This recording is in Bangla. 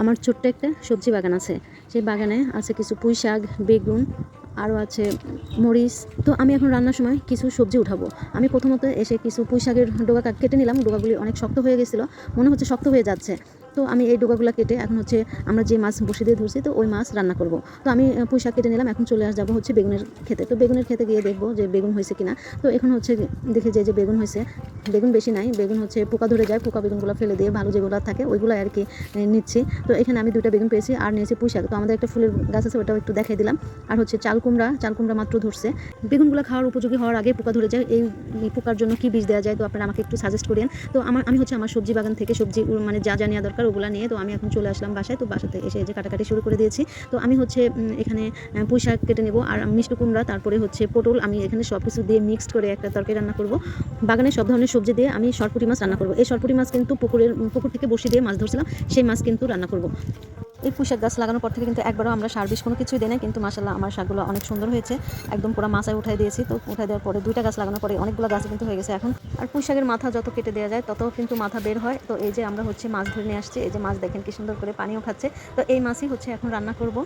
আমার ছোট্ট একটা সবজি বাগান আছে। সেই বাগানে আছে কিছু পুঁই শাক, বেগুন, আরও আছে মরিচ। তো আমি এখন রান্নার সময় কিছু সবজি উঠাবো। আমি প্রথমত এসে কিছু পুঁই শাকের ডগা কেটে নিলাম। ডগাগুলি অনেক শক্ত হয়ে গেছিলো, মনে হচ্ছে শক্ত হয়ে যাচ্ছে। তো আমি এই ডগাগুলো কেটে এখন হচ্ছে আমরা যে মাছ বসে দিয়ে ধরছি, তো ওই মাছ রান্না করব। তো আমি পুঁই শাক কেটে নিলাম। এখন চলে যাবো হচ্ছে বেগুনের খেতে। তো বেগুনের খেতে গিয়ে দেখবো যে বেগুন হয়েছে কিনা। তো এখন হচ্ছে দেখে যে বেগুন হয়েছে, বেগুন বেশি নাই, বেগুন হচ্ছে পোকা ধরে যায়, পোকা বেগুনগুলো ফেলে দিয়ে ভালো যেগুলো থাকে ওইগুলো আর কি নিচ্ছি। তো এখানে আমি 2টা বেগুন পেয়েছি আর নিয়েছি পুঁই শাক। তো আমাদের একটা ফুলের গাছ আছে, ওটাও একটু দেখাই দিলাম। আর হচ্ছে চাল কুমড়া মাত্র ধরছে। বেগুনগুলো খাওয়ার উপযোগী হওয়ার আগে পোকা ধরে যায়। এই পোকার জন্য কি বীজ দেওয়া যায়, তো আপনারা আমাকে একটু সাজেস্ট করেন। তো আমি হচ্ছে আমার সবজি বাগান থেকে সবজি মানে যা নেওয়া দরকার ওগুলো নিয়ে তো আমি এখন চলে আসলাম বাসায়। তো বাসাতে এসে যে কাটাকাটি শুরু করে দিয়েছি। তো আমি হচ্ছে এখানে পুঁই শাক কেটে নেবো আর মিষ্টি কুমড়া, তারপরে হচ্ছে পটল, আমি এখানে সব কিছু দিয়ে মিক্সড করে একটা তরকারি রান্না করব। বাগানে সব ধরনের সবজি দিয়ে আমি সরপুঁটি মাছ রান্না করব। এই সরপুঁটি মাছ কিন্তু পুকুর থেকে বসি দিয়ে মাছ ধরছিলাম, সেই মাছ কিন্তু রান্না করব। এই পুঁই শাক গাছ লাগানোর পর থেকে কিন্তু একবারও আমরা সার বিষ কোনো কিছুই দিই না, কিন্তু মাশাআল্লাহ আমার শাকগুলো অনেক সুন্দর হয়েছে। একদম পুরো মাচায় উঠাই দিয়েছি। তো উঠাই দেওয়ার পরে 2টা গাছ লাগানোর পরে অনেকগুলো গাছ কিন্তু হয়ে গেছে এখন। আর পুঁই শাকের মাথা যত কেটে দেওয়া যায় তত কিন্তু মাথা বের হয়। তো এই যে আমরা হচ্ছে মাছ ধরে নিয়ে আসছি, এই যে মাছ দেখেন কি সুন্দর করে পানিও খাচ্ছে। তো এই মাছই হচ্ছে এখন রান্না করব।